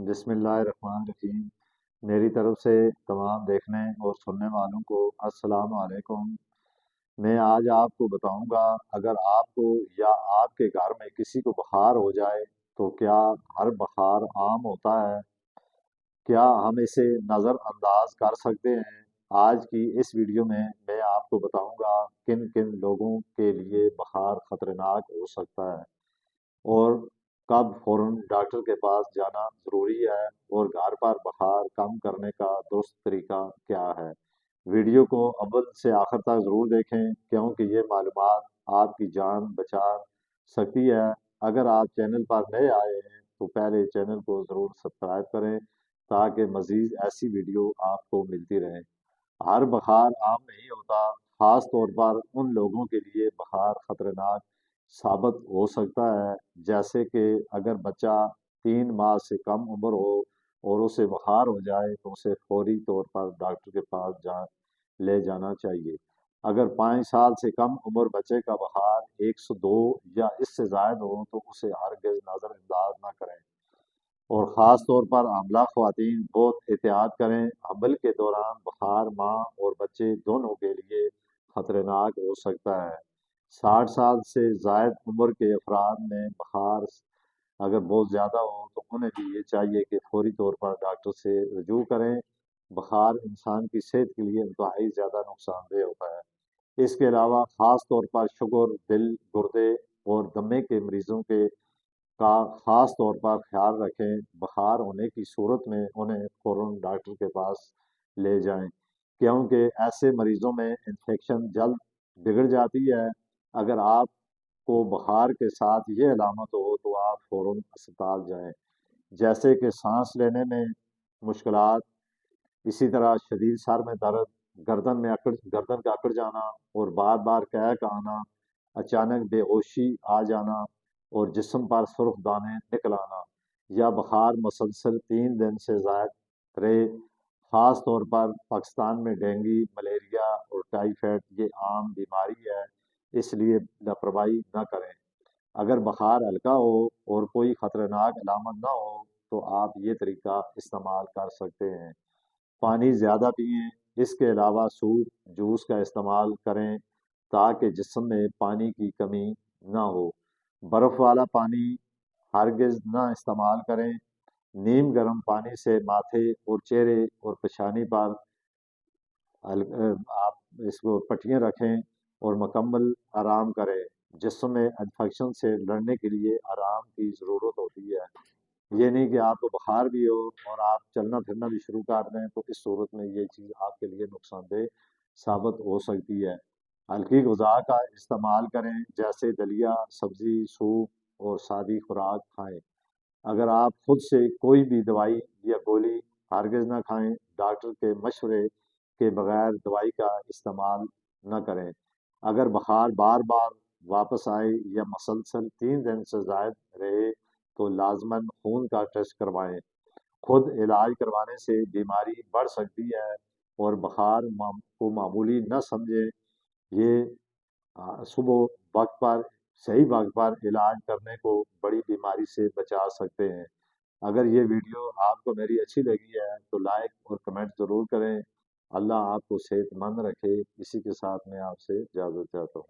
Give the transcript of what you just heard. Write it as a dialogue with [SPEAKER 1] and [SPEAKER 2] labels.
[SPEAKER 1] بسم اللہ الرحمن الرحیم۔ میری طرف سے تمام دیکھنے اور سننے والوں کو السلام علیکم۔ میں آج آپ کو بتاؤں گا، اگر آپ کو یا آپ کے گھر میں کسی کو بخار ہو جائے تو کیا ہر بخار عام ہوتا ہے؟ کیا ہم اسے نظر انداز کر سکتے ہیں؟ آج کی اس ویڈیو میں آپ کو بتاؤں گا کن کن لوگوں کے لیے بخار خطرناک ہو سکتا ہے اور کب فوراً ڈاکٹر کے پاس جانا ضروری ہے، اور گھر پر بخار کم کرنے کا درست طریقہ کیا ہے۔ ویڈیو کو اول سے آخر تک ضرور دیکھیں، کیونکہ یہ معلومات آپ کی جان بچا سکتی ہے۔ اگر آپ چینل پر نئے آئے ہیں تو پہلے چینل کو ضرور سبسکرائب کریں تاکہ مزید ایسی ویڈیو آپ کو ملتی رہیں۔ ہر بخار عام نہیں ہوتا، خاص طور پر ان لوگوں کے لیے بخار خطرناک ثابت ہو سکتا ہے، جیسے کہ اگر بچہ 3 ماہ سے کم عمر ہو اور اسے بخار ہو جائے تو اسے فوری طور پر ڈاکٹر کے پاس لے جانا چاہیے۔ اگر 5 سال سے کم عمر بچے کا بخار 102 یا اس سے زائد ہو تو اسے ہرگز نظر انداز نہ کریں، اور خاص طور پر حاملہ خواتین بہت احتیاط کریں۔ حمل کے دوران بخار ماں اور بچے دونوں کے لیے خطرناک ہو سکتا ہے۔ 60 سال سے زائد عمر کے افراد میں بخار اگر بہت زیادہ ہو تو انہیں بھی یہ چاہیے کہ فوری طور پر ڈاکٹر سے رجوع کریں۔ بخار انسان کی صحت کے لیے انتہائی زیادہ نقصان دہ ہوتا ہے۔ اس کے علاوہ خاص طور پر شوگر، دل، گردے اور دمے کے مریضوں کا خاص طور پر خیال رکھیں۔ بخار ہونے کی صورت میں انہیں فوراً ڈاکٹر کے پاس لے جائیں، کیونکہ ایسے مریضوں میں انفیکشن جلد بگڑ جاتی ہے۔ اگر آپ کو بخار کے ساتھ یہ علامت ہو تو آپ فوراً اسپتال جائیں، جیسے کہ سانس لینے میں مشکلات، اسی طرح شدید سر میں درد، گردن کا اکڑ جانا اور بار بار قہق آنا، اچانک بے ہوشی آ جانا اور جسم پر سرخ دانے نکل آنا، یا بخار مسلسل 3 دن سے زائد رہے۔ خاص طور پر پاکستان میں ڈینگی، ملیریا اور ٹائیفائڈ یہ عام بیماری ہے، اس لیے لاپرواہی نہ کریں۔ اگر بخار ہلکا ہو اور کوئی خطرناک علامت نہ ہو تو آپ یہ طریقہ استعمال کر سکتے ہیں۔ پانی زیادہ پئیں، اس کے علاوہ سوپ، جوس کا استعمال کریں تاکہ جسم میں پانی کی کمی نہ ہو۔ برف والا پانی ہرگز نہ استعمال کریں۔ نیم گرم پانی سے ماتھے اور چہرے اور پیشانی پر آپ اس کو پٹیاں رکھیں اور مکمل آرام کریں۔ جسم میں انفیکشن سے لڑنے کے لیے آرام کی ضرورت ہوتی ہے۔ یہ نہیں کہ آپ کو بخار بھی ہو اور آپ چلنا پھرنا بھی شروع کر دیں، تو اس صورت میں یہ چیز آپ کے لیے نقصان دہ ثابت ہو سکتی ہے۔ ہلکی غذا کا استعمال کریں، جیسے دلیا، سبزی، سوپ اور سادی خوراک کھائیں۔ اگر آپ خود سے کوئی بھی دوائی یا گولی ہرگز نہ کھائیں۔ ڈاکٹر کے مشورے کے بغیر دوائی کا استعمال نہ کریں۔ اگر بخار بار بار واپس آئے یا مسلسل 3 دن سے زائد رہے تو لازماً خون کا ٹیسٹ کروائیں۔ خود علاج کروانے سے بیماری بڑھ سکتی ہے، اور بخار کو معمولی نہ سمجھیں۔ یہ صبح وقت پر صحیح وقت پر علاج کرنے کو بڑی بیماری سے بچا سکتے ہیں۔ اگر یہ ویڈیو آپ کو میری اچھی لگی ہے تو لائک اور کمنٹ ضرور کریں۔ اللہ آپ کو صحت مند رکھے۔ اسی کے ساتھ میں آپ سے اجازت چاہتا ہوں۔